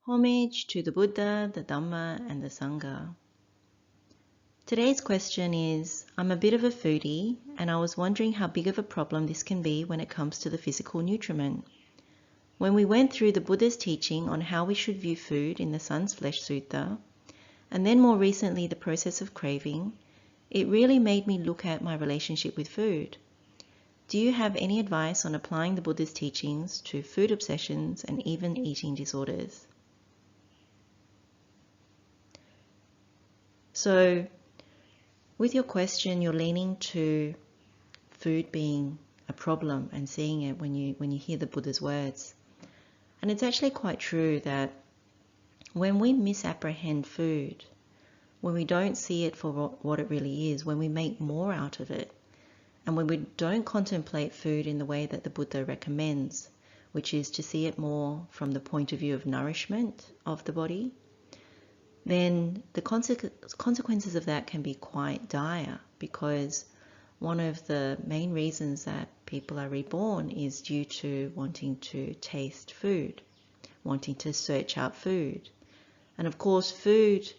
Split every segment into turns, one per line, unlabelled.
Homage to the Buddha, the Dhamma, and the Sangha. Today's question is, I'm a bit of a foodie, and I was wondering how big of a problem this can be when it comes to the physical nutriment. When we went through the Buddha's teaching on how we should view food in the Sun's Flesh Sutta, and then more recently the process of craving, it really made me look at my relationship with food. Do you have any advice on applying the Buddha's teachings to food obsessions and even eating disorders? So, with your question, you're leaning to food being a problem and seeing it when you hear the Buddha's words. And it's actually quite true that when we misapprehend food, when we don't see it for what it really is, when we make more out of it, and when we don't contemplate food in the way that the Buddha recommends, which is to see it more from the point of view of nourishment of the body, then the consequences of that can be quite dire, because one of the main reasons that people are reborn is due to wanting to taste food, wanting to search out food. And of course, food,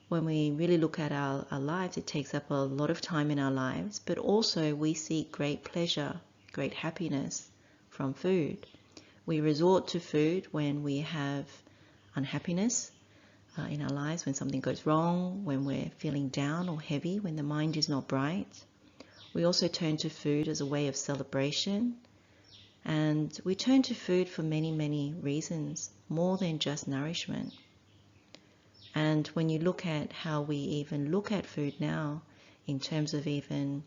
when we really look at our lives, it takes up a lot of time in our lives, but also we seek great pleasure, great happiness from food. We resort to food when we have unhappiness in our lives, when something goes wrong, when we're feeling down or heavy, when the mind is not bright. We also turn to food as a way of celebration, and we turn to food for many, many reasons, more than just nourishment. And when you look at how we even look at food now, in terms of even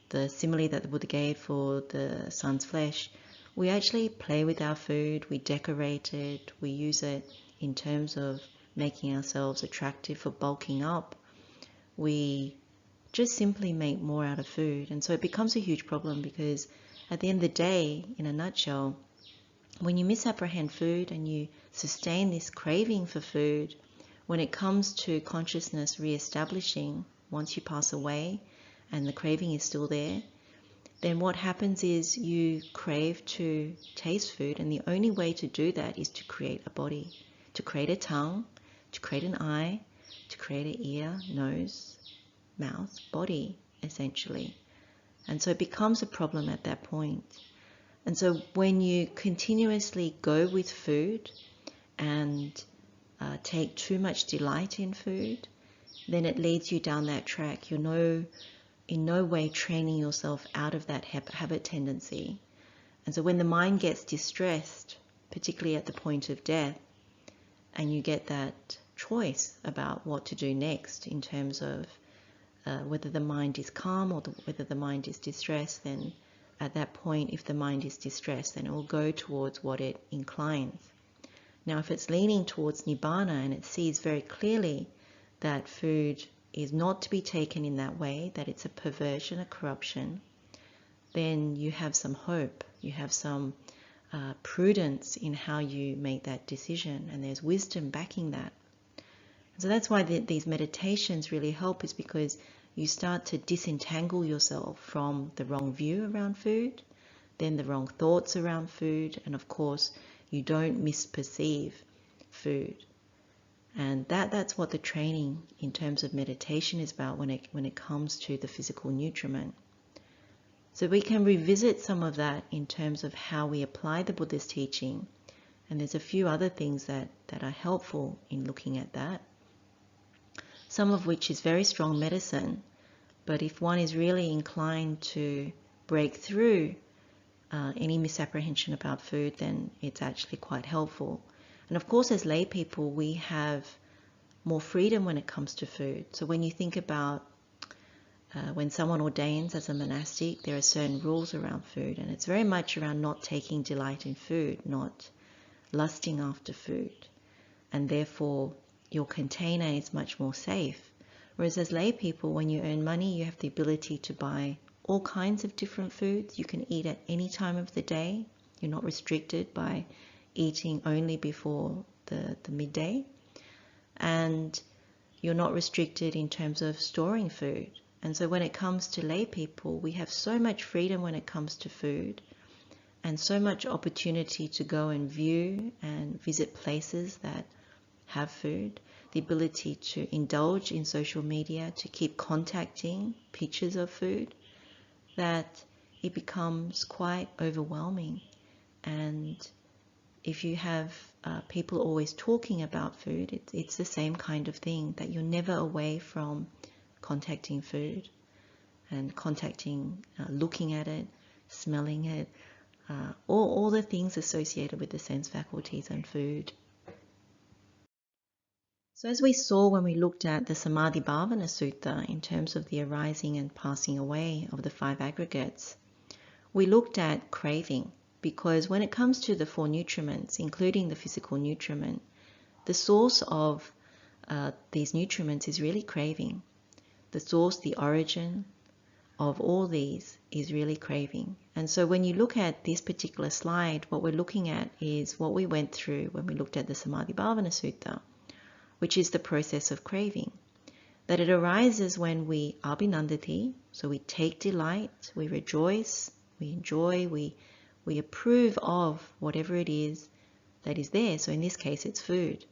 the simile that the Buddha gave for the sun's flesh, we actually play with our food, we decorate it, we use it in terms of making ourselves attractive for bulking up. We just simply make more out of food. And so it becomes a huge problem, because at the end of the day, in a nutshell, when you misapprehend food and you sustain this craving for food, when it comes to consciousness re-establishing, once you pass away and the craving is still there, then what happens is you crave to taste food, and the only way to do that is to create a body, to create a tongue, to create an eye, to create an ear, nose, mouth, body, essentially. And so it becomes a problem at that point. And so when you continuously go with food and take too much delight in food, then it leads you down that track. You're in no way training yourself out of that habit tendency. And so when the mind gets distressed, particularly at the point of death, and you get that choice about what to do next in terms of whether the mind is calm or whether the mind is distressed, then at that point, if the mind is distressed, then it will go towards what it inclines. Now, if it's leaning towards Nibbana and it sees very clearly that food is not to be taken in that way, that it's a perversion, a corruption, then you have some hope, you have some prudence in how you make that decision, and there's wisdom backing that. So that's why these meditations really help, is because you start to disentangle yourself from the wrong view around food, then the wrong thoughts around food, and of course you don't misperceive food. And that's what the training in terms of meditation is about when it comes to the physical nutriment. So we can revisit some of that in terms of how we apply the Buddha's teaching. And there's a few other things that are helpful in looking at that. Some of which is very strong medicine, but if one is really inclined to break through any misapprehension about food, then it's actually quite helpful. And of course, as lay people, we have more freedom when it comes to food. So when you think about when someone ordains as a monastic, there are certain rules around food, and it's very much around not taking delight in food, not lusting after food, and therefore your container is much more safe. Whereas as lay people, when you earn money, you have the ability to buy all kinds of different foods. You can eat at any time of the day. You're not restricted by eating only before the midday. And you're not restricted in terms of storing food. And so when it comes to lay people, we have so much freedom when it comes to food. and so much opportunity to go and view and visit places that have food, the ability to indulge in social media, to keep contacting pictures of food, that it becomes quite overwhelming. And if you have people always talking about food, it's the same kind of thing, that you're never away from contacting food and contacting, looking at it, smelling it, all the things associated with the sense faculties and food. So as we saw when we looked at the Samadhi Bhavana Sutta in terms of the arising and passing away of the 5 aggregates, we looked at craving, because when it comes to the 4 nutriments, including the physical nutriment, the source of these nutriments is really craving. The source, the origin of all these is really craving. And so when you look at this particular slide, what we're looking at is what we went through when we looked at the Samadhi Bhavana Sutta, which is the process of craving. That it arises when we abhinandati, so we take delight, we rejoice, we enjoy, we approve of whatever it is that is there. So in this case, it's food.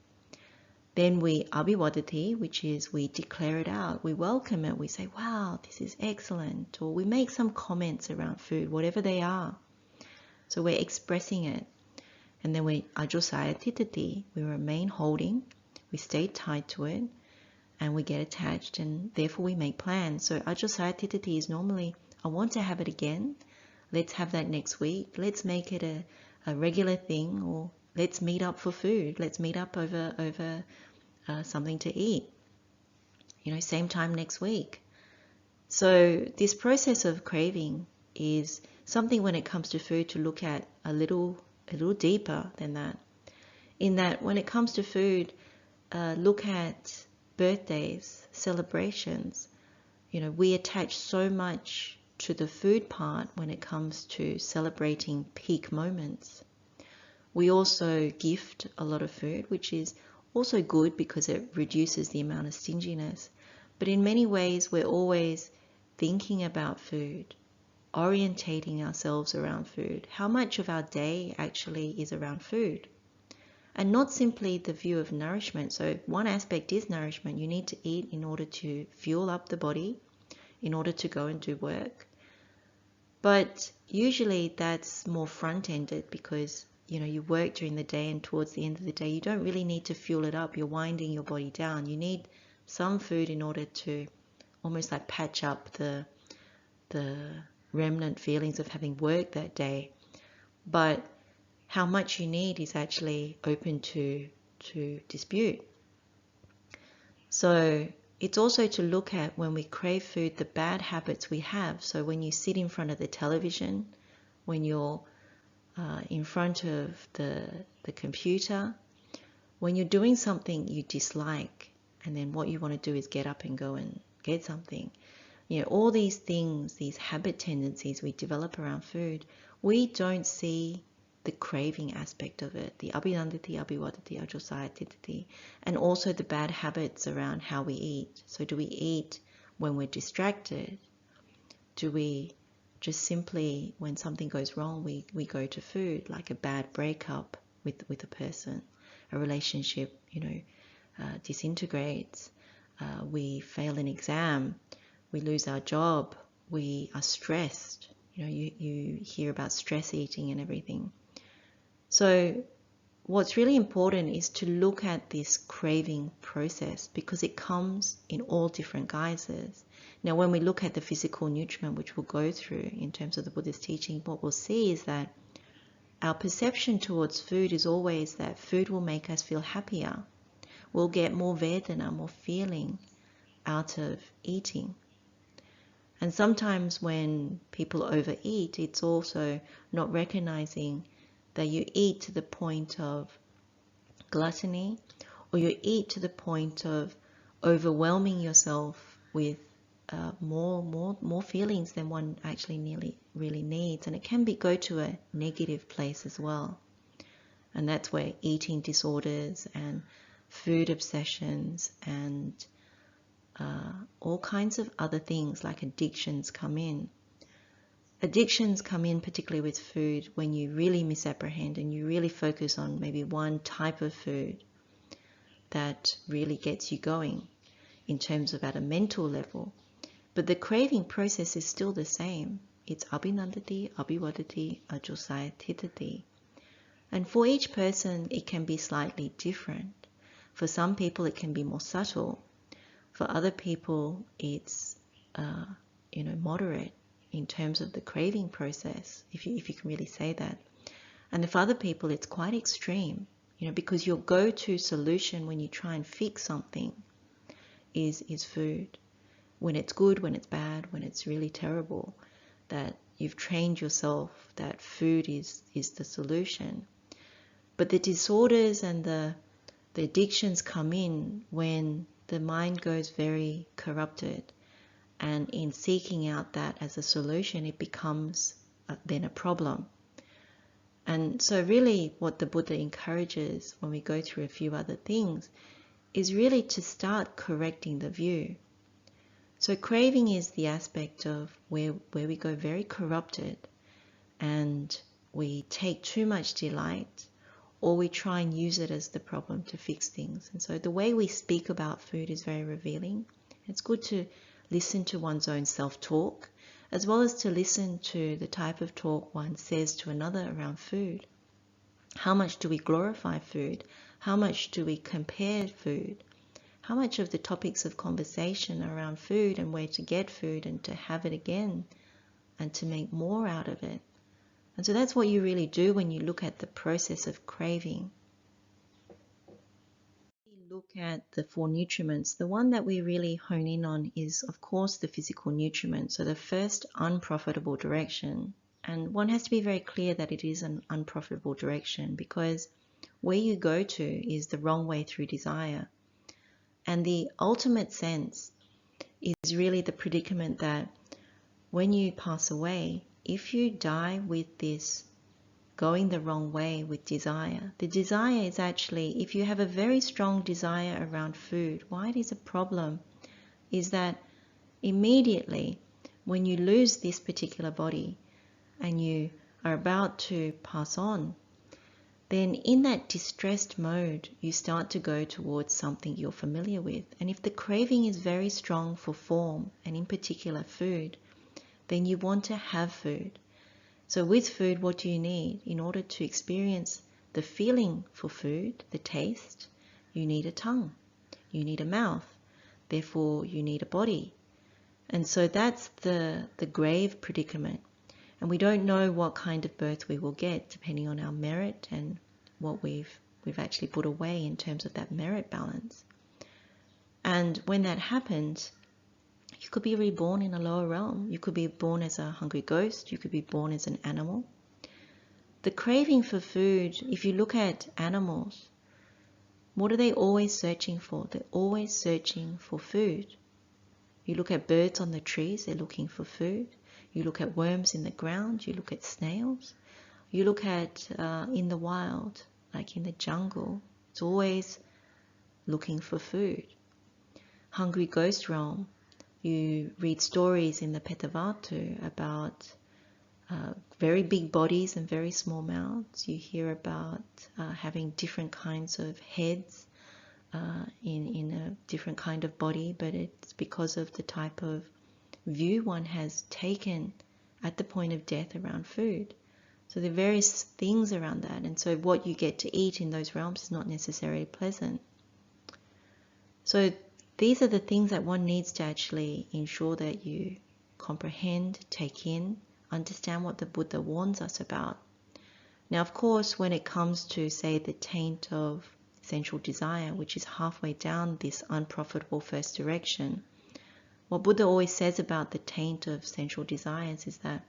Then we abhivadati, which is we declare it out, we welcome it, we say, wow, this is excellent, or we make some comments around food, whatever they are. So we're expressing it. And then we ajosayatitati, we remain holding, we stay tied to it, and we get attached, and therefore we make plans. So ajosayatitati is normally, I want to have it again, let's have that next week, let's make it a regular thing, or let's meet up for food, let's meet up over something to eat, same time next week. So this process of craving is something, when it comes to food, to look at a little deeper than that. In that, when it comes to food, look at birthdays, celebrations. We attach so much to the food part when it comes to celebrating peak moments. We also gift a lot of food, which is also good because it reduces the amount of stinginess. But in many ways, we're always thinking about food, orientating ourselves around food. How much of our day actually is around food? And not simply the view of nourishment. So one aspect is nourishment. You need to eat in order to fuel up the body, in order to go and do work. But usually that's more front-ended, because you work during the day, and towards the end of the day, you don't really need to fuel it up. You're winding your body down. You need some food in order to almost like patch up the remnant feelings of having worked that day. But how much you need is actually open to dispute. So it's also to look at, when we crave food, the bad habits we have. So when you sit in front of the television, when you're in front of the computer, when you're doing something you dislike, and then what you want to do is get up and go and get something. All these things, these habit tendencies we develop around food, we don't see the craving aspect of it, the abhinandati, abhivadati, ajosayatitati, and also the bad habits around how we eat. So do we eat when we're distracted? Do we just simply, when something goes wrong, we go to food, like a bad breakup with a person, a relationship, disintegrates, we fail an exam, we lose our job, we are stressed. You hear about stress eating and everything. So what's really important is to look at this craving process, because it comes in all different guises. Now, when we look at the physical nutriment, which we'll go through in terms of the Buddha's teaching, what we'll see is that our perception towards food is always that food will make us feel happier. We'll get more vedana, more feeling out of eating. And sometimes when people overeat, it's also not recognizing that you eat to the point of gluttony, or you eat to the point of overwhelming yourself with more feelings than one actually really needs. And it can go to a negative place as well. And that's where eating disorders and food obsessions and all kinds of other things like addictions come in. addictions come in particularly with food when you really misapprehend and you really focus on maybe one type of food that really gets you going in terms of at a mental level. But the craving process is still the same. It's abhinandati, abhivadati, ajosayatithati. And for each person, it can be slightly different. For some people, it can be more subtle. For other people, it's moderate in terms of the craving process, if you can really say that. And for other people, it's quite extreme, because your go-to solution when you try and fix something is food. When it's good, when it's bad, when it's really terrible, that you've trained yourself that food is the solution. But the disorders and the addictions come in when the mind goes very corrupted, and in seeking out that as a solution, it becomes then a problem. And so really what the Buddha encourages when we go through a few other things is really to start correcting the view. So craving is the aspect of where we go very corrupted and we take too much delight, or we try and use it as the problem to fix things. And so the way we speak about food is very revealing. It's good to listen to one's own self-talk, as well as to listen to the type of talk one says to another around food. How much do we glorify food? How much do we compare food? How much of the topics of conversation around food and where to get food and to have it again and to make more out of it? And so that's what you really do when you look at the process of craving. Look at the 4 nutriments. The one that we really hone in on is, of course, the physical nutriment. So the first unprofitable direction. And one has to be very clear that it is an unprofitable direction, because where you go to is the wrong way through desire. And the ultimate sense is really the predicament that when you pass away, if you die with this going the wrong way with desire, the desire is actually, if you have a very strong desire around food, why it is a problem is that immediately when you lose this particular body and you are about to pass on, then in that distressed mode, you start to go towards something you're familiar with. And if the craving is very strong for form, and in particular food, then you want to have food. So with food, what do you need? In order to experience the feeling for food, the taste, you need a tongue, you need a mouth, therefore you need a body. And so that's the grave predicament. And we don't know what kind of birth we will get depending on our merit and what we've actually put away in terms of that merit balance. And when that happens, you could be reborn in a lower realm. You could be born as a hungry ghost. You could be born as an animal. The craving for food, if you look at animals, what are they always searching for? They're always searching for food. You look at birds on the trees, they're looking for food. You look at worms in the ground. You look at snails. You look at in the wild, like in the jungle, it's always looking for food. Hungry ghost realm. You read stories in the Petavatu about very big bodies and very small mouths. You hear about having different kinds of heads in a different kind of body, but it's because of the type of view one has taken at the point of death around food. So there are various things around that, and so what you get to eat in those realms is not necessarily pleasant. So these are the things that one needs to actually ensure that you comprehend, take in, understand what the Buddha warns us about. Now, of course, when it comes to, say, the taint of sensual desire, which is halfway down this unprofitable first direction, what Buddha always says about the taint of sensual desires is that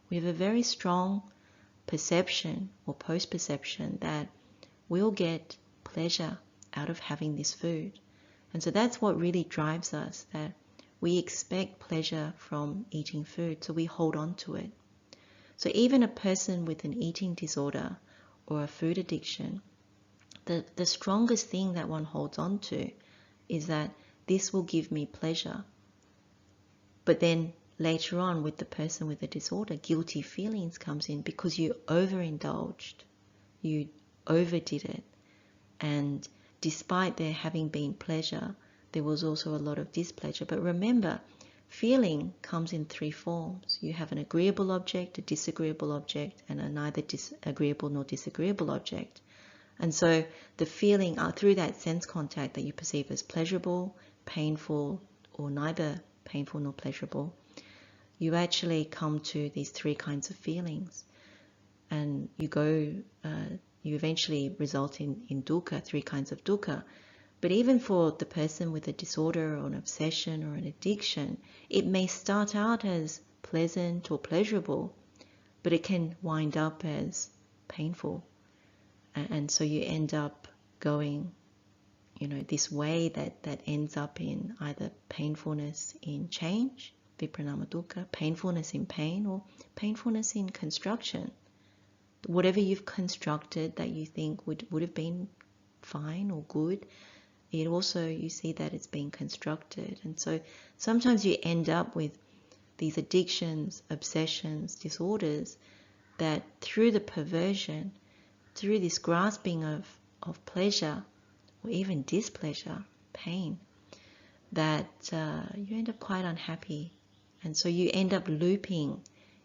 we have a very strong perception or post-perception that we'll get pleasure out of having this food. And so that's what really drives us, that we expect pleasure from eating food, so we hold on to it. So even a person with an eating disorder or a food addiction, the strongest thing that one holds on to is that this will give me pleasure. But then later on with the person with the disorder, guilty feelings comes in because you overindulged, you overdid it. And despite there having been pleasure, there was also a lot of displeasure. But remember, feeling comes in three forms. You have an agreeable object, a disagreeable object, and a neither agreeable nor disagreeable object. And so the feeling through that sense contact that you perceive as pleasurable, painful, or neither painful nor pleasurable, you actually come to these three kinds of feelings. And you eventually result in dukkha, three kinds of dukkha. But even for the person with a disorder or an obsession or an addiction, it may start out as pleasant or pleasurable, but it can wind up as painful. And so you end up going, this way that ends up in either painfulness in change, vipranama dukkha, painfulness in pain, or painfulness in construction. Whatever you've constructed that you think would have been fine or good, it also, you see that it's being constructed. And so sometimes you end up with these addictions, obsessions, disorders that through the perversion, through this grasping of pleasure or even displeasure, pain, that you end up quite unhappy. And so you end up looping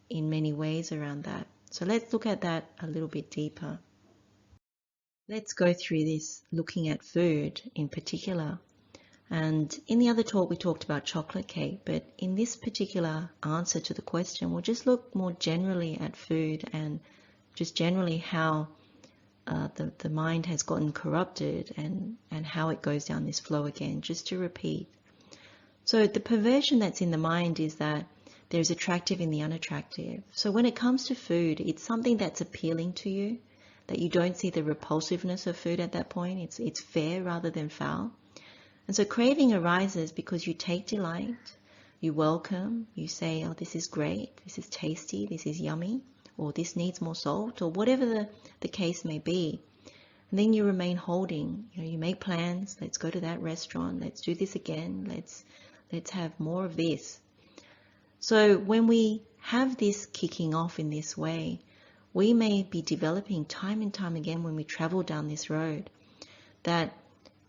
in many ways around that. So let's look at that a little bit deeper. Let's go through this looking at food in particular. And in the other talk we talked about chocolate cake, but in this particular answer to the question, we'll just look more generally at food and just generally how the mind has gotten corrupted and how it goes down this flow again, just to repeat. So the perversion that's in the mind is that there's attractive in the unattractive. So when it comes to food, it's something that's appealing to you, that you don't see the repulsiveness of food at that point. It's fair rather than foul. And so craving arises because you take delight, you welcome, you say, oh, this is great, this is tasty, this is yummy, or this needs more salt, or whatever the case may be. And then you remain holding, you make plans, let's go to that restaurant, let's do this again, let's have more of this. So when we have this kicking off in this way, we may be developing time and time again when we travel down this road that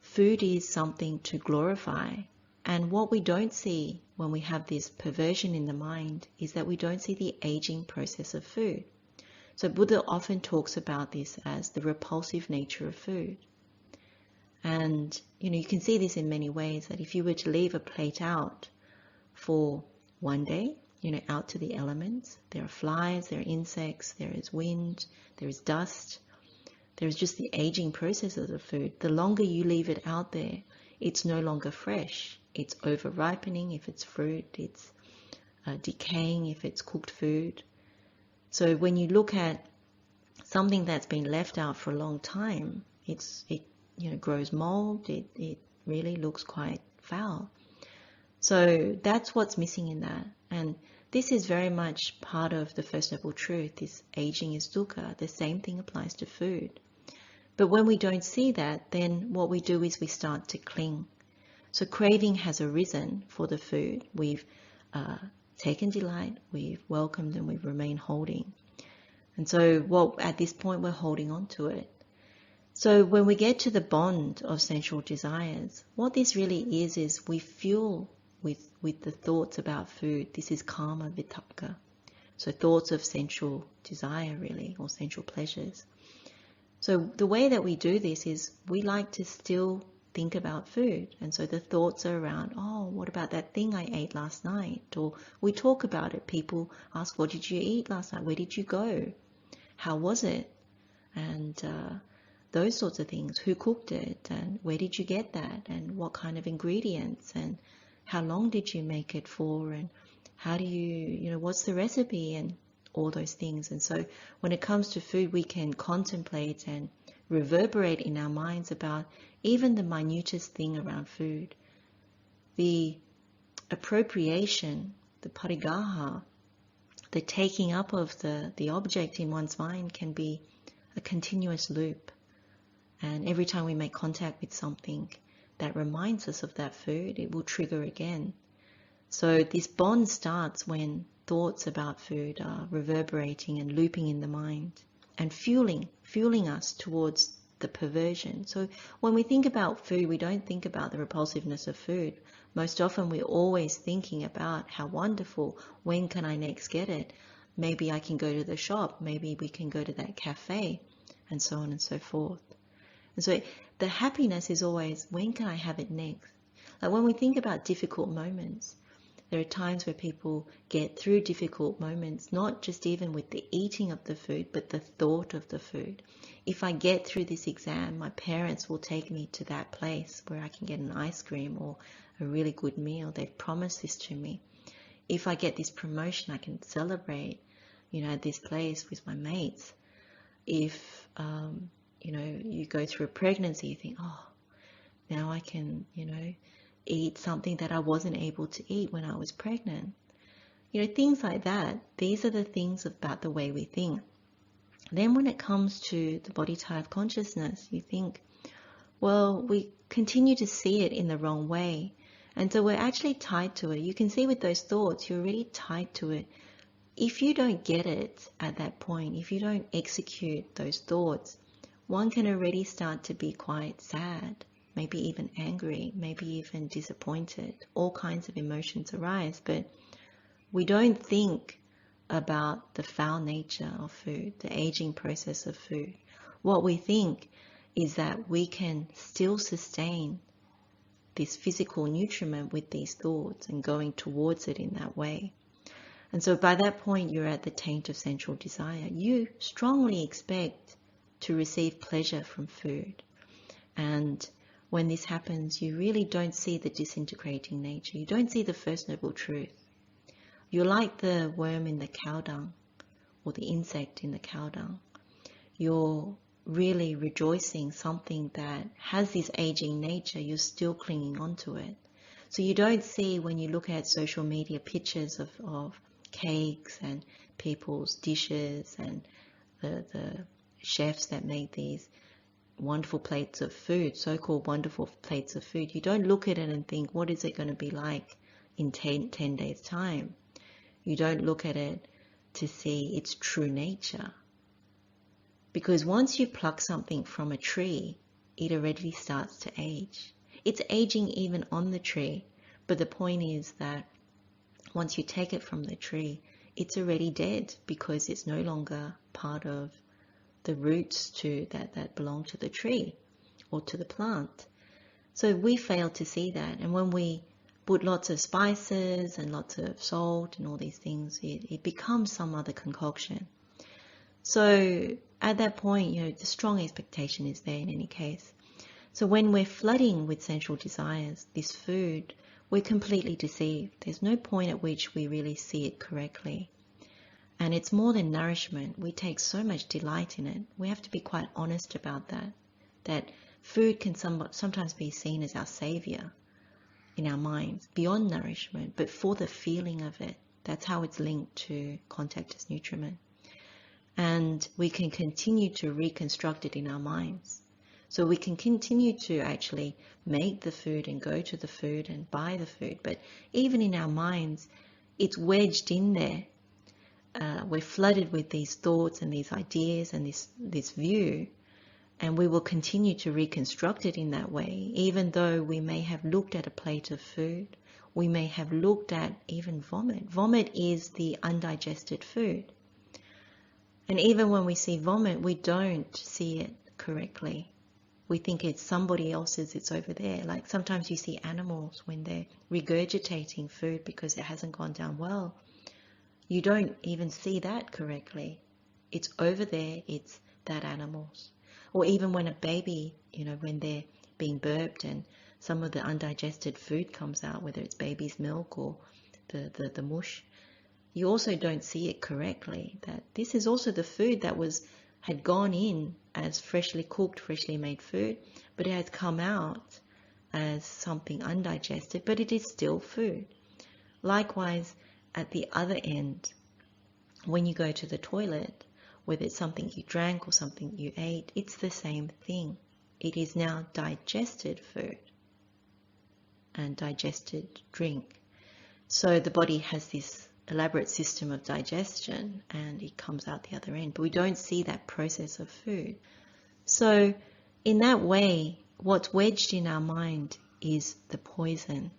food is something to glorify. And what we don't see when we have this perversion in the mind is that we don't see the aging process of food. So Buddha often talks about this as the repulsive nature of food. And you can see this in many ways, that if you were to leave a plate out for one day, out to the elements, there are flies, there are insects, there is wind, there is dust, there is just the aging processes of food. The longer you leave it out there, it's no longer fresh. It's over ripening if it's fruit, it's decaying if it's cooked food. So when you look at something that's been left out for a long time, it grows mold, it really looks quite foul. So that's what's missing in that. And this is very much part of the First Noble Truth. This aging is dukkha. The same thing applies to food. But when we don't see that, then what we do is we start to cling. So craving has arisen for the food. We've taken delight, we've welcomed, and we've remained holding. And so at this point we're holding on to it. So when we get to the bond of sensual desires, what this really is we fuel with the thoughts about food. This is kama vitakka. So thoughts of sensual desire really, or sensual pleasures. So the way that we do this is we like to still think about food. And so the thoughts are around, oh, what about that thing I ate last night? Or we talk about it. People ask, what did you eat last night? Where did you go? How was it? And those sorts of things. Who cooked it? And where did you get that? And what kind of ingredients? And how long did you make it for? And how do you, what's the recipe? And all those things. And so when it comes to food, we can contemplate and reverberate in our minds about even the minutest thing around food. The appropriation, the parigaha, the taking up of the object in one's mind can be a continuous loop. And every time we make contact with something that reminds us of that food, it will trigger again. So this bond starts when thoughts about food are reverberating and looping in the mind and fueling us towards the perversion. So when we think about food, we don't think about the repulsiveness of food. Most often we're always thinking about how wonderful, when can I next get it? Maybe I can go to the shop, maybe we can go to that cafe, and so on and so forth. And so the happiness is always, when can I have it next? Like when we think about difficult moments, there are times where people get through difficult moments, not just even with the eating of the food, but the thought of the food. If I get through this exam, my parents will take me to that place where I can get an ice cream or a really good meal. They've promised this to me. If I get this promotion, I can celebrate, at this place with my mates. If, you go through a pregnancy, you think, oh, now I can, eat something that I wasn't able to eat when I was pregnant. Things like that. These are the things about the way we think. Then when it comes to the bodhicitta of consciousness, you think, well, we continue to see it in the wrong way. And so we're actually tied to it. You can see with those thoughts, you're really tied to it. If you don't get it at that point, if you don't execute those thoughts, one can already start to be quite sad, maybe even angry, maybe even disappointed. All kinds of emotions arise, but we don't think about the foul nature of food, the aging process of food. What we think is that we can still sustain this physical nutriment with these thoughts and going towards it in that way. And so by that point, you're at the taint of sensual desire. You strongly expect to receive pleasure from food. And when this happens, you really don't see the disintegrating nature. You don't see the first noble truth. You're like the worm in the cow dung or the insect in the cow dung. You're really rejoicing something that has this aging nature. You're still clinging onto it. So you don't see, when you look at social media, pictures of cakes and people's dishes and the chefs that make these wonderful plates of food, so-called wonderful plates of food. You don't look at it and think, what is it going to be like in 10 days' time? You don't look at it to see its true nature. Because once you pluck something from a tree, it already starts to age. It's aging even on the tree, but the point is that once you take it from the tree, it's already dead because it's no longer part of the roots that belong to the tree or to the plant. So we fail to see that. And when we put lots of spices and lots of salt and all these things, it becomes some other concoction. So at that point, the strong expectation is there in any case. So when we're flooding with sensual desires, this food, we're completely deceived. There's no point at which we really see it correctly. And it's more than nourishment. We take so much delight in it. We have to be quite honest about that. That food can sometimes be seen as our savior in our minds, beyond nourishment, but for the feeling of it. That's how it's linked to contact as nutriment. And we can continue to reconstruct it in our minds. So we can continue to actually make the food and go to the food and buy the food. But even in our minds, it's wedged in there. We're flooded with these thoughts and these ideas and this view, and we will continue to reconstruct it in that way, even though we may have looked at a plate of food, we may have looked at even vomit. Vomit is the undigested food. And even when we see vomit, we don't see it correctly. We think it's somebody else's, it's over there. Like sometimes you see animals when they're regurgitating food because it hasn't gone down well. You don't even see that correctly. It's over there, it's that animal's. Or even when a baby, when they're being burped and some of the undigested food comes out, whether it's baby's milk or the mush, you also don't see it correctly. That this is also the food that had gone in as freshly cooked, freshly made food, but it has come out as something undigested, but it is still food. Likewise, at the other end, when you go to the toilet, whether it's something you drank or something you ate, it's the same thing. It is now digested food and digested drink. So the body has this elaborate system of digestion and it comes out the other end, but we don't see that process of food. So in that way, what's wedged in our mind is the poison.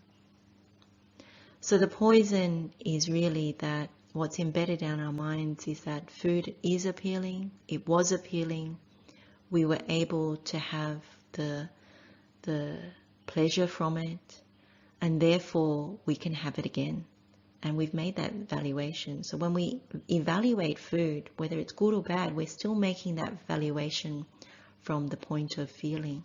So the poison is really that what's embedded in our minds is that food is appealing, it was appealing, we were able to have the pleasure from it, and therefore we can have it again. And we've made that valuation. So when we evaluate food, whether it's good or bad, we're still making that valuation from the point of feeling.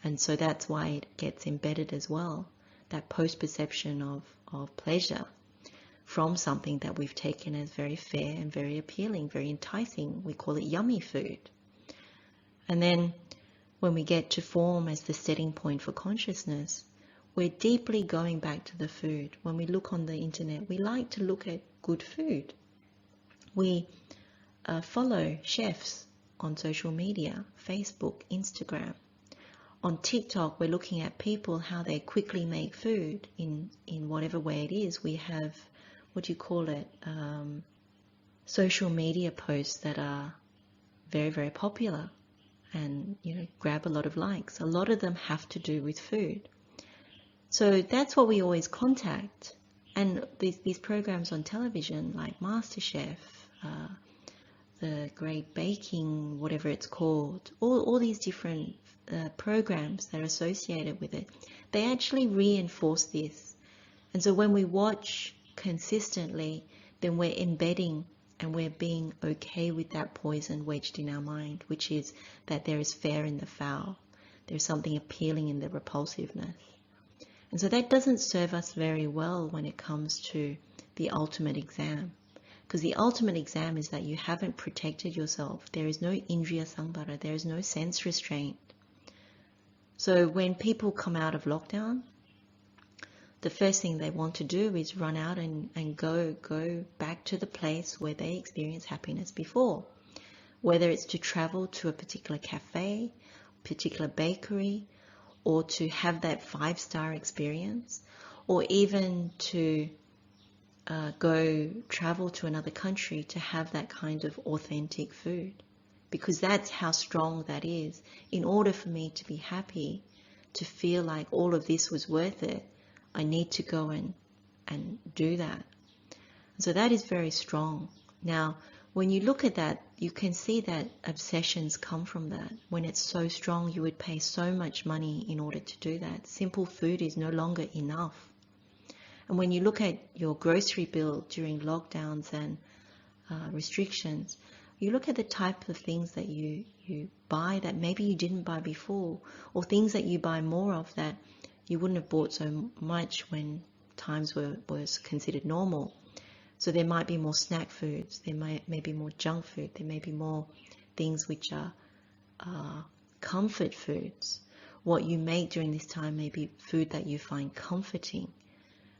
And so that's why it gets embedded as well, that post-perception of pleasure from something that we've taken as very fair and very appealing, very enticing. We call it yummy food. And then when we get to form as the setting point for consciousness, we're deeply going back to the food. When we look on the internet, we like to look at good food. We follow chefs on social media, Facebook, Instagram. On TikTok, we're looking at people, how they quickly make food in whatever way it is. We have, what do you call it, social media posts that are very, very popular and, you know, grab a lot of likes. A lot of them have to do with food. So that's what we always contact. And these programs on television like MasterChef, the Great Baking, whatever it's called, all these different programs that are associated with it, they actually reinforce this. And so when we watch consistently, then we're embedding and we're being okay with that poison wedged in our mind, which is that there is fair in the foul. There's something appealing in the repulsiveness. And so that doesn't serve us very well when it comes to the ultimate exam. Because the ultimate exam is that you haven't protected yourself. There is no indriya samvara, there is no sense restraint. So when people come out of lockdown, the first thing they want to do is run out and go back to the place where they experienced happiness before. Whether it's to travel to a particular cafe, particular bakery, or to have that 5-star experience, or even to go travel to another country to have that kind of authentic food. Because that's how strong that is. In order for me to be happy, to feel like all of this was worth it, I need to go and do that. So that is very strong. Now, when you look at that, you can see that obsessions come from that. When it's so strong, you would pay so much money in order to do that. Simple food is no longer enough. And when you look at your grocery bill during lockdowns and restrictions, you look at the type of things that you buy that maybe you didn't buy before, or things that you buy more of that you wouldn't have bought so much when times was considered normal. So there might be more snack foods, there may be more junk food, there may be more things which are comfort foods. What you make during this time may be food that you find comforting.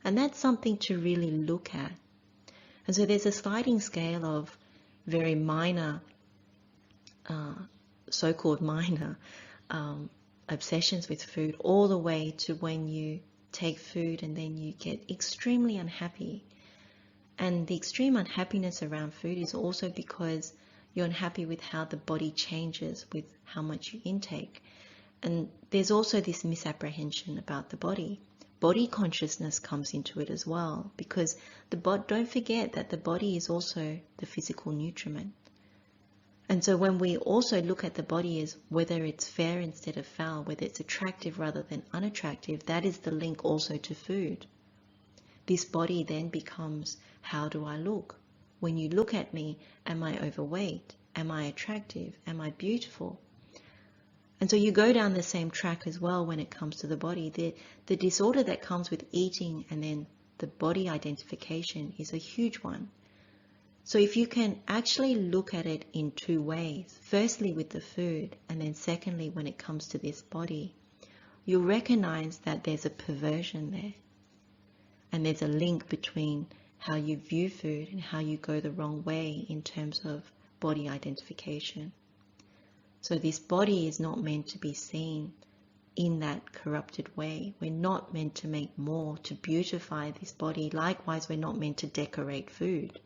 And that's something to really look at. And so there's a sliding scale of very minor, so-called minor obsessions with food, all the way to when you take food and then you get extremely unhappy. And the extreme unhappiness around food is also because you're unhappy with how the body changes with how much you intake. And there's also this misapprehension about the body. Body consciousness comes into it as well, because don't forget that the body is also the physical nutriment. And so when we also look at the body as whether it's fair instead of foul, whether it's attractive rather than unattractive, that is the link also to food. This body then becomes, how do I look? When you look at me, am I overweight? Am I attractive? Am I beautiful? And so you go down the same track as well when it comes to the body. The disorder that comes with eating and then the body identification is a huge one. So if you can actually look at it in two ways, firstly with the food, and then secondly when it comes to this body, you'll recognize that there's a perversion there. And there's a link between how you view food and how you go the wrong way in terms of body identification. So this body is not meant to be seen in that corrupted way. We're not meant to make more to beautify this body. Likewise, we're not meant to decorate food.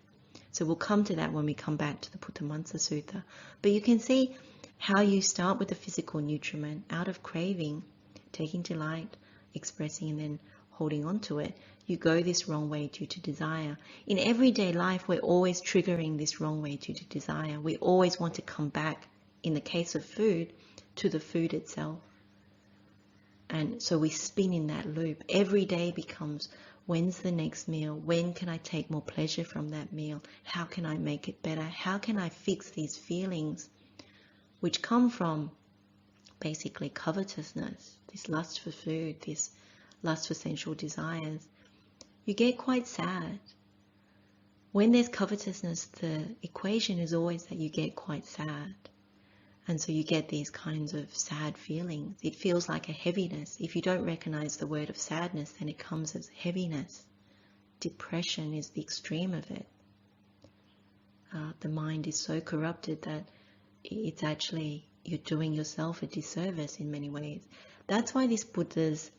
So we'll come to that when we come back to the Puttamantsa Sutta. But you can see how you start with the physical nutriment out of craving, taking delight, expressing, and then holding on to it. You go this wrong way due to desire. In everyday life, we're always triggering this wrong way due to desire. We always want to come back, in the case of food, to the food itself. And so we spin in that loop. Every day becomes, when's the next meal? When can I take more pleasure from that meal? How can I make it better? How can I fix these feelings which come from basically covetousness, this lust for food, this lust for sensual desires? You get quite sad. When there's covetousness, the equation is always that you get quite sad. And so you get these kinds of sad feelings. It feels like a heaviness. If you don't recognize the word of sadness, then it comes as heaviness. Depression is the extreme of it. The mind is so corrupted that it's actually, you're doing yourself a disservice in many ways. That's why this Buddha's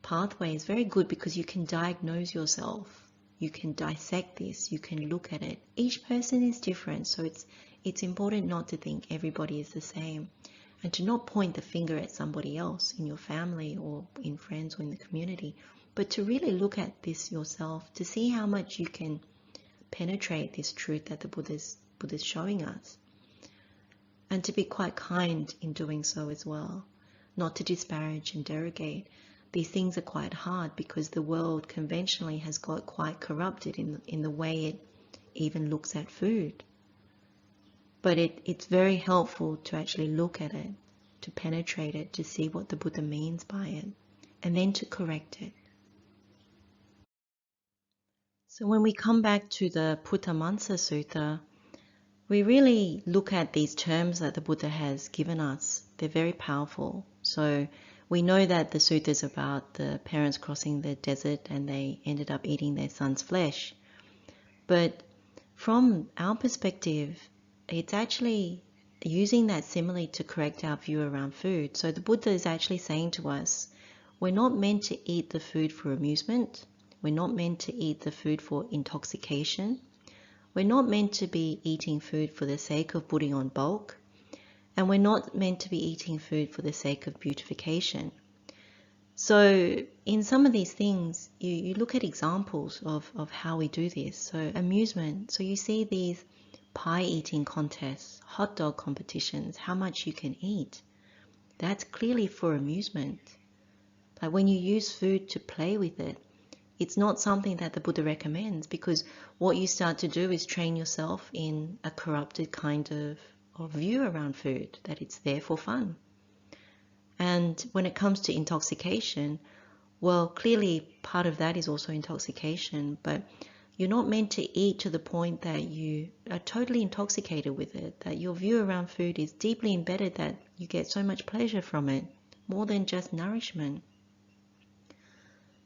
pathway is very good, because you can diagnose yourself. You can dissect this. You can look at it. Each person is different, so it's important not to think everybody is the same, and to not point the finger at somebody else in your family or in friends or in the community, but to really look at this yourself, to see how much you can penetrate this truth that the Buddha's showing us, and to be quite kind in doing so as well, not to disparage and derogate. These things are quite hard because the world conventionally has got quite corrupted in the way it even looks at food. But it's very helpful to actually look at it, to penetrate it, to see what the Buddha means by it, and then to correct it. So when we come back to the Puttamantsa Sutta, we really look at these terms that the Buddha has given us. They're very powerful. So we know that the sutta is about the parents crossing the desert and they ended up eating their son's flesh. But from our perspective, it's actually using that simile to correct our view around food. So the Buddha is actually saying to us, we're not meant to eat the food for amusement. We're not meant to eat the food for intoxication. We're not meant to be eating food for the sake of putting on bulk. And we're not meant to be eating food for the sake of beautification. So in some of these things, you look at examples of how we do this. So amusement. So you see these pie eating contests, hot dog competitions, how much you can eat. That's clearly for amusement. Like when you use food to play with it, it's not something that the Buddha recommends, because what you start to do is train yourself in a corrupted kind of view around food, that it's there for fun. And when it comes to intoxication, well, clearly part of that is also intoxication, but you're not meant to eat to the point that you are totally intoxicated with it, that your view around food is deeply embedded, that you get so much pleasure from it, more than just nourishment.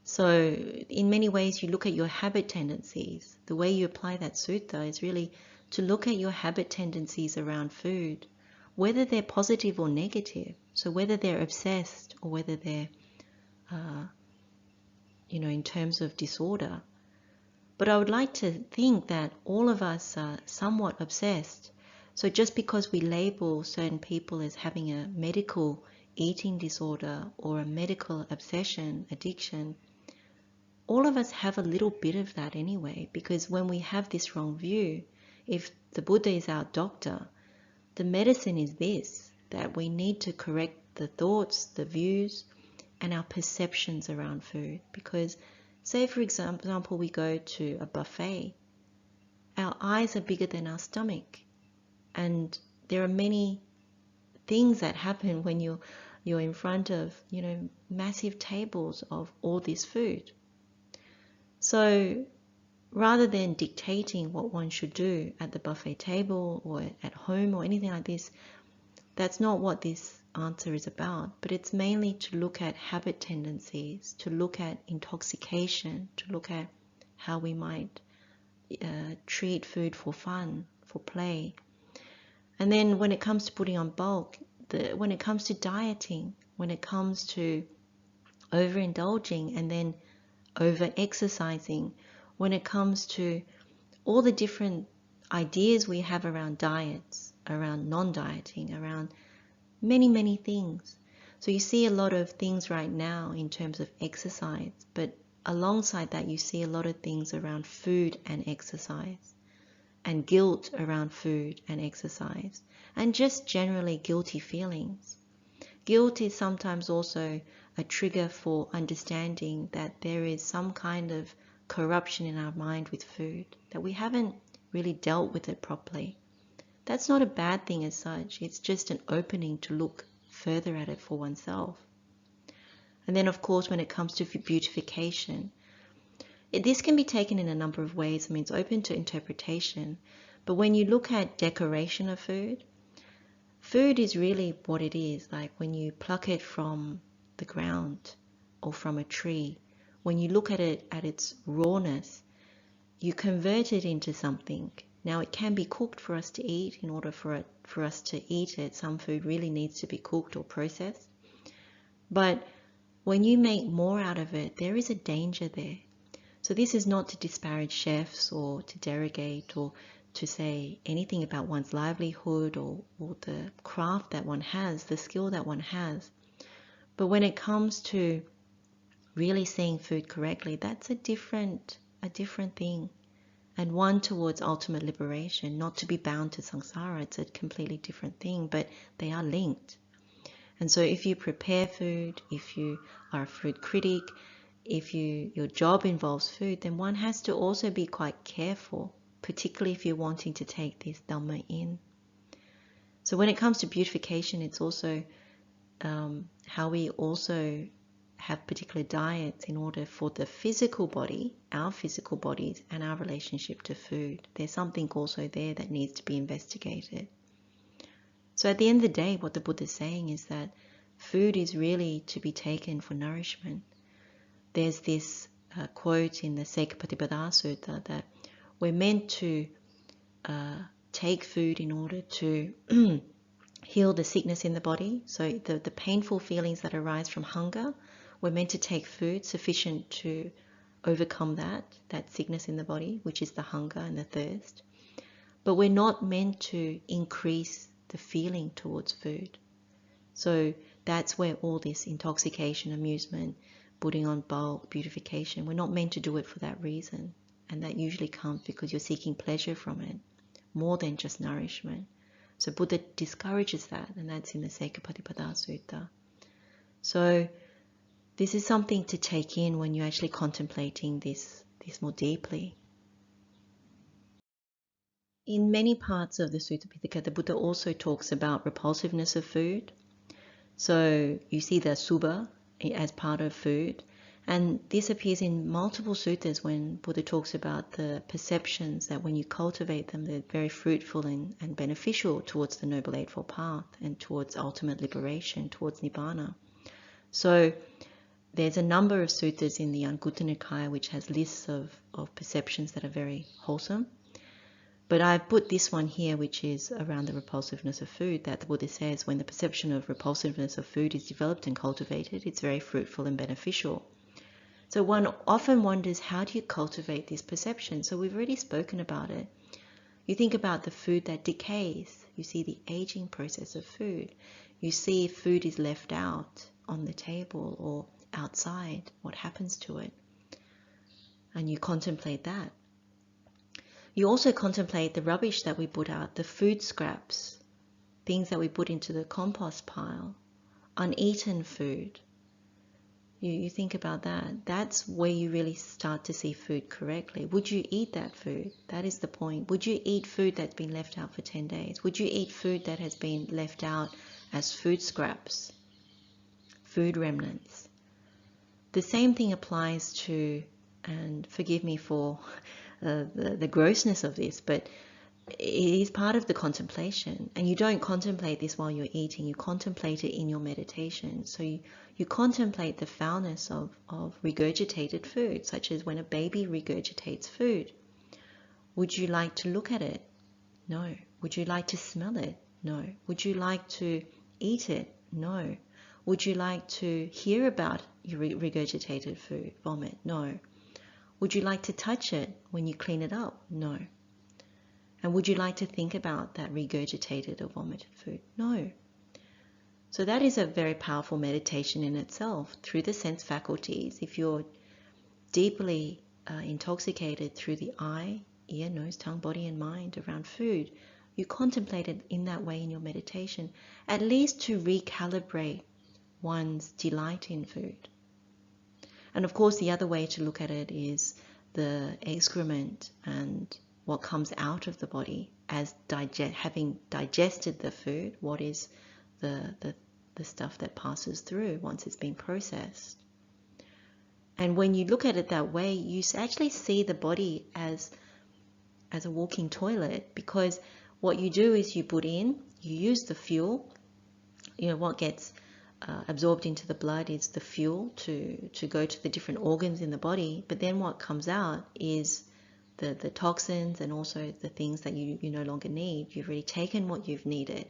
So in many ways, you look at your habit tendencies. The way you apply that sutta is really to look at your habit tendencies around food, whether they're positive or negative. So whether they're obsessed or whether they're, in terms of disorder. But I would like to think that all of us are somewhat obsessed. So just because we label certain people as having a medical eating disorder or a medical obsession, addiction, all of us have a little bit of that anyway, because when we have this wrong view, if the Buddha is our doctor, the medicine is this, that we need to correct the thoughts, the views, and our perceptions around food. Because say, for example, we go to a buffet, our eyes are bigger than our stomach. And there are many things that happen when you're in front of, massive tables of all this food. So rather than dictating what one should do at the buffet table or at home or anything like this, that's not what this answer is about. But it's mainly to look at habit tendencies, to look at intoxication, to look at how we might treat food for fun, for play. And then when it comes to putting on bulk, when it comes to dieting, when it comes to overindulging and then over-exercising, when it comes to all the different ideas we have around diets, around non-dieting, around many, many things. So you see a lot of things right now in terms of exercise, but alongside that you see a lot of things around food and exercise, and guilt around food and exercise, and just generally guilty feelings. Guilt is sometimes also a trigger for understanding that there is some kind of corruption in our mind with food, that we haven't really dealt with it properly. That's not a bad thing as such. It's just an opening to look further at it for oneself. And then, of course, when it comes to beautification, this can be taken in a number of ways. I mean, it's open to interpretation. But when you look at decoration of food, food is really what it is. Like when you pluck it from the ground or from a tree, when you look at it at its rawness, you convert it into something. Now it can be cooked for us to eat. In order for us to eat it, some food really needs to be cooked or processed. But when you make more out of it, there is a danger there. So this is not to disparage chefs or to derogate or to say anything about one's livelihood or the craft that one has, the skill that one has. But when it comes to really seeing food correctly, that's a different thing. And one towards ultimate liberation, not to be bound to samsara. It's a completely different thing, but they are linked. And so if you prepare food, if you are a food critic, if your job involves food, then one has to also be quite careful, particularly if you're wanting to take this Dhamma in. So when it comes to beautification, it's also how we also have particular diets in order for the physical body, our physical bodies, and our relationship to food. There's something also there that needs to be investigated. So at the end of the day, what the Buddha is saying is that food is really to be taken for nourishment. There's this quote in the Sekapatipada Sutta that we're meant to take food in order to heal the sickness in the body. So the painful feelings that arise from hunger, we're meant to take food sufficient to overcome that sickness in the body, which is the hunger and the thirst. But we're not meant to increase the feeling towards food. So that's where all this intoxication, amusement, putting on bulk, beautification, we're not meant to do it for that reason. And that usually comes because you're seeking pleasure from it, more than just nourishment. So Buddha discourages that, and that's in the Sekapatipada Sutta. So this is something to take in when you're actually contemplating this more deeply. In many parts of the Sutta Pitaka, the Buddha also talks about repulsiveness of food. So you see the subha as part of food. And this appears in multiple suttas when Buddha talks about the perceptions that when you cultivate them, they're very fruitful and beneficial towards the Noble Eightfold Path and towards ultimate liberation, towards Nibbana. So there's a number of suttas in the Anguttara Nikaya which has lists of perceptions that are very wholesome. But I've put this one here, which is around the repulsiveness of food, that the Buddha says when the perception of repulsiveness of food is developed and cultivated, it's very fruitful and beneficial. So one often wonders, how do you cultivate this perception? So we've already spoken about it. You think about the food that decays. You see the aging process of food. You see if food is left out on the table or outside, what happens to it? And you contemplate that. You also contemplate the rubbish that we put out, the food scraps, things that we put into the compost pile, uneaten food. You think about that. That's where you really start to see food correctly. Would you eat that food? That is the point. Would you eat food that's been left out for 10 days? Would you eat food that has been left out as food scraps, food remnants? The same thing applies to, and forgive me for the grossness of this, but it is part of the contemplation. And you don't contemplate this while you're eating, you contemplate it in your meditation. So you contemplate the foulness of regurgitated food, such as when a baby regurgitates food. Would you like to look at it? No. Would you like to smell it? No. Would you like to eat it? No. Would you like to hear about your regurgitated food, vomit? No. Would you like to touch it when you clean it up? No. And would you like to think about that regurgitated or vomited food? No. So that is a very powerful meditation in itself. Through the sense faculties, if you're deeply intoxicated through the eye, ear, nose, tongue, body, and mind around food, you contemplate it in that way in your meditation, at least to recalibrate one's delight in food. And of course, the other way to look at it is the excrement and what comes out of the body as having digested the food. What is the stuff that passes through once it's been processed? And when you look at it that way, you actually see the body as a walking toilet, because what you do is you put in, you use the fuel. What gets absorbed into the blood is the fuel to go to the different organs in the body, but then what comes out is the toxins and also the things that you no longer need. You've already taken what you've needed.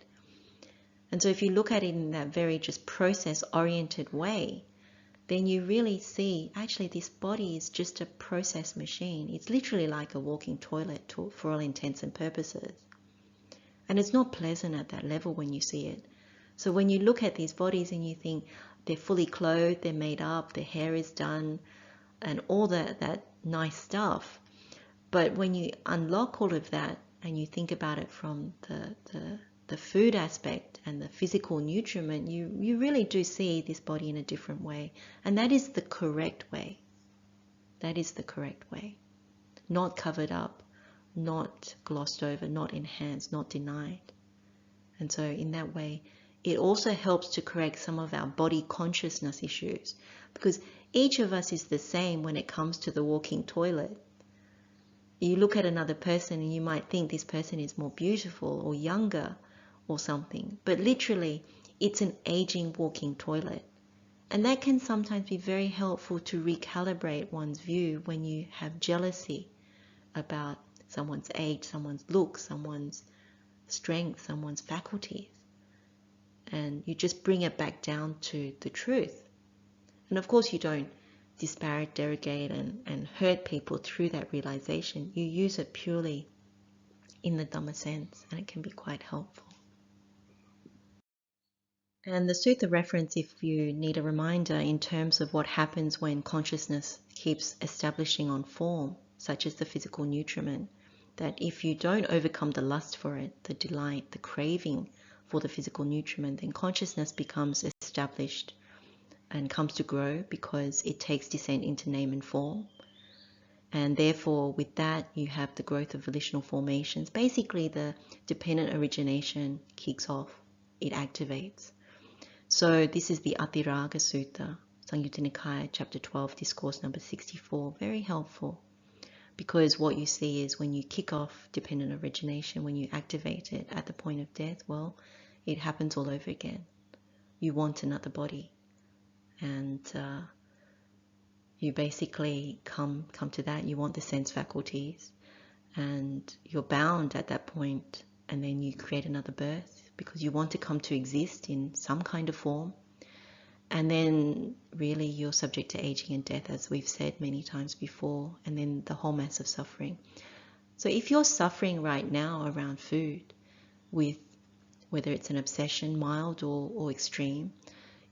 And so if you look at it in that very just process-oriented way, then you really see, actually, this body is just a process machine. It's literally like a walking toilet for all intents and purposes. And it's not pleasant at that level when you see it. So when you look at these bodies and you think they're fully clothed, they're made up, their hair is done, and all that nice stuff. But when you unlock all of that and you think about it from the food aspect and the physical nutriment, you really do see this body in a different way. And that is the correct way. That is the correct way. Not covered up, not glossed over, not enhanced, not denied. And so in that way, it also helps to correct some of our body consciousness issues, because each of us is the same when it comes to the walking toilet. You look at another person and you might think this person is more beautiful or younger or something, but literally it's an aging walking toilet. And that can sometimes be very helpful to recalibrate one's view when you have jealousy about someone's age, someone's look, someone's strength, someone's faculties. And you just bring it back down to the truth. And of course you don't disparage, derogate and hurt people through that realization. You use it purely in the Dhamma sense, and it can be quite helpful. And the Sutta reference, if you need a reminder in terms of what happens when consciousness keeps establishing on form, such as the physical nutriment, that if you don't overcome the lust for it, the delight, the craving for the physical nutriment, then consciousness becomes established and comes to grow because it takes descent into name and form. And therefore, with that, you have the growth of volitional formations. Basically, the dependent origination kicks off. It activates. So this is the Atirāga Sutta, Samyutta Nikaya, chapter 12, discourse number 64. Very helpful, because what you see is when you kick off dependent origination, when you activate it at the point of death, well, it happens all over again. You want another body. And you basically come to that. You want the sense faculties, and you're bound at that point, and then you create another birth because you want to come to exist in some kind of form. And then really you're subject to aging and death, as we've said many times before, and then the whole mass of suffering. So if you're suffering right now around food, with whether it's an obsession, mild or extreme,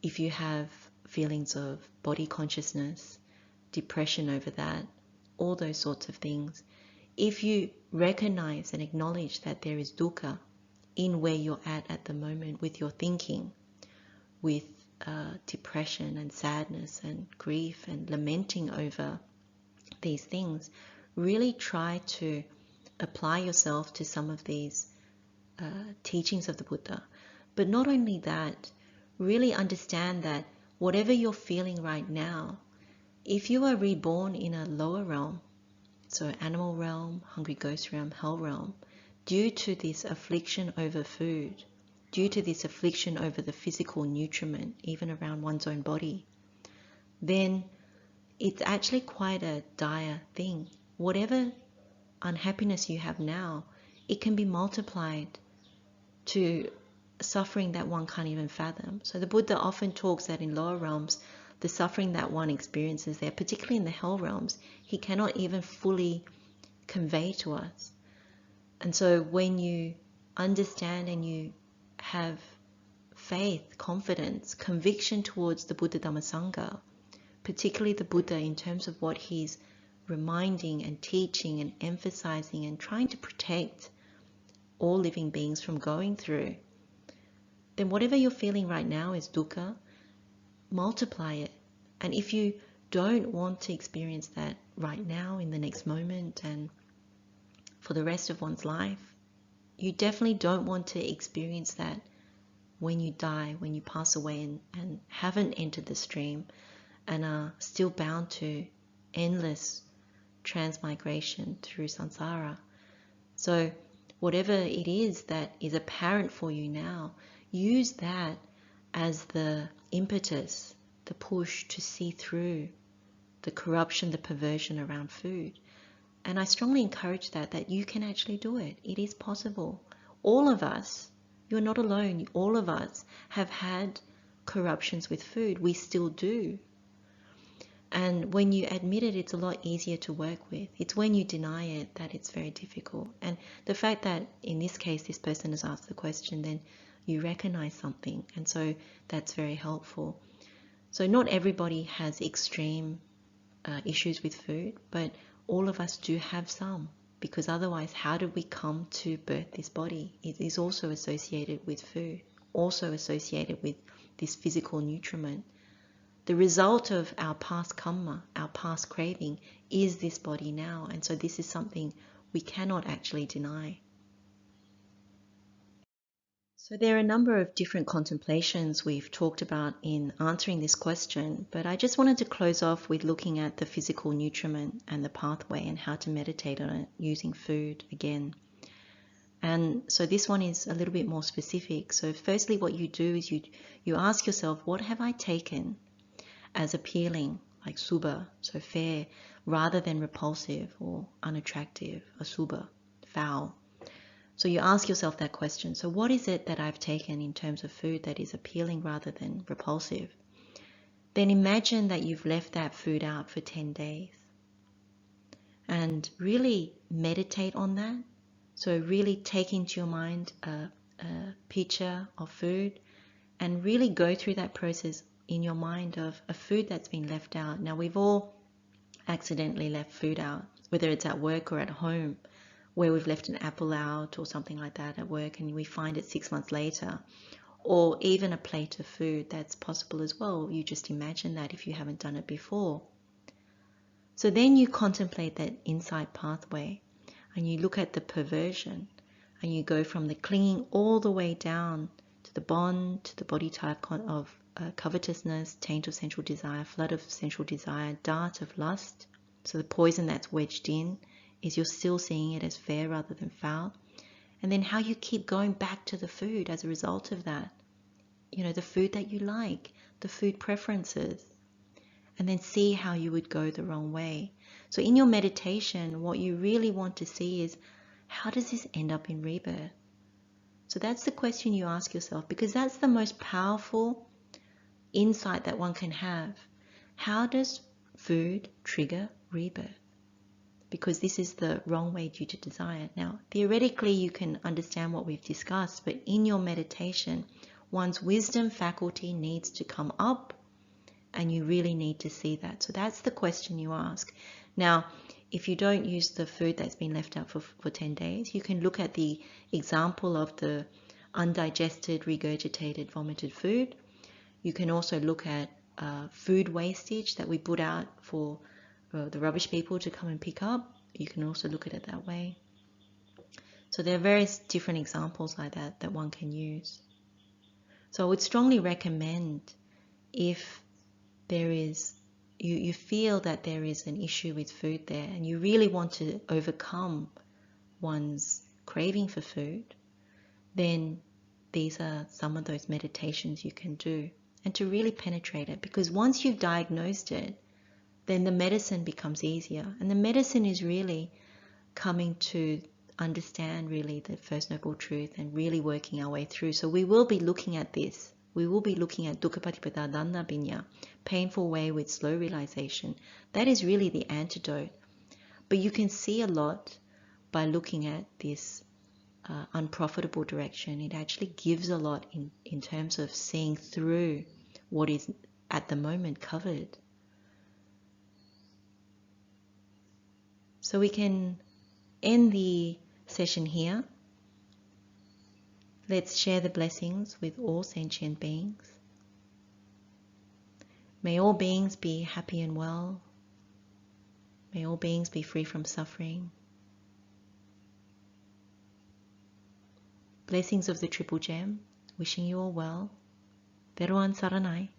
if you have feelings of body consciousness, depression over that, all those sorts of things, if you recognize and acknowledge that there is dukkha in where you're at the moment with your thinking, with depression and sadness and grief and lamenting over these things, really try to apply yourself to some of these teachings of the Buddha. But not only that, really understand that whatever you're feeling right now, if you are reborn in a lower realm, so animal realm, hungry ghost realm, hell realm, due to this affliction over food, due to this affliction over the physical nutriment, even around one's own body, then it's actually quite a dire thing. Whatever unhappiness you have now, it can be multiplied to suffering that one can't even fathom. So the Buddha often talks that in lower realms, the suffering that one experiences there, particularly in the hell realms, he cannot even fully convey to us. And so when you understand and you have faith, confidence, conviction towards the Buddha Dhamma Sangha, particularly the Buddha in terms of what he's reminding and teaching and emphasizing and trying to protect all living beings from going through, then whatever you're feeling right now is dukkha, multiply it. And if you don't want to experience that right now in the next moment and for the rest of one's life, you definitely don't want to experience that when you die, when you pass away and haven't entered the stream and are still bound to endless transmigration through samsara. So whatever it is that is apparent for you now, use that as the impetus, the push to see through the corruption, the perversion around food. And I strongly encourage that you can actually do it. It is possible. All of us, you're not alone, all of us have had corruptions with food. We still do. And when you admit it, it's a lot easier to work with. It's when you deny it that it's very difficult. And the fact that in this case, this person has asked the question, then you recognize something. And so that's very helpful. So not everybody has extreme issues with food, but all of us do have some, because otherwise how did we come to birth this body? It is also associated with food, also associated with this physical nutriment. The result of our past karma, our past craving, is this body now. And so this is something we cannot actually deny. So there are a number of different contemplations we've talked about in answering this question, but I just wanted to close off with looking at the physical nutriment and the pathway and how to meditate on it using food again. And so this one is a little bit more specific. So firstly, what you do is you ask yourself, what have I taken as appealing, like subha, so fair, rather than repulsive or unattractive, asubha, foul? So you ask yourself that question. So what is it that I've taken in terms of food that is appealing rather than repulsive? Then imagine that you've left that food out for 10 days. And really meditate on that. So really take into your mind a picture of food and really go through that process in your mind of a food that's been left out. Now we've all accidentally left food out, whether it's at work or at home, where we've left an apple out or something like that at work and we find it 6 months later, or even a plate of food. That's possible as well. You just imagine that if you haven't done it before. So then you contemplate that insight pathway and you look at the perversion and you go from the clinging all the way down to the bond, to the body type of covetousness, taint of sensual desire, flood of sensual desire, dart of lust. So the poison that's wedged in is you're still seeing it as fair rather than foul. And then how you keep going back to the food as a result of that. You know, the food that you like, the food preferences. And then see how you would go the wrong way. So in your meditation, what you really want to see is, how does this end up in rebirth? So that's the question you ask yourself, because that's the most powerful insight that one can have. How does food trigger rebirth? Because this is the wrong way due to desire. Now, theoretically, you can understand what we've discussed, but in your meditation, one's wisdom faculty needs to come up, and you really need to see that. So that's the question you ask. Now, if you don't use the food that's been left out for 10 days, you can look at the example of the undigested, regurgitated, vomited food. You can also look at food wastage that we put out for the rubbish people to come and pick up. You can also look at it that way. So there are various different examples like that one can use. So I would strongly recommend, if there is, you feel that there is an issue with food there and you really want to overcome one's craving for food, then these are some of those meditations you can do, and to really penetrate it, because once you've diagnosed it, then the medicine becomes easier. And the medicine is really coming to understand really the First Noble Truth and really working our way through. So we will be looking at this. We will be looking at Dukkha Patipada Danda Binya, painful way with slow realization. That is really the antidote. But you can see a lot by looking at this unprofitable direction. It actually gives a lot in terms of seeing through what is at the moment covered. So we can end the session here. Let's share the blessings with all sentient beings. May all beings be happy and well. May all beings be free from suffering. Blessings of the Triple Gem, wishing you all well. Teruan Saranai.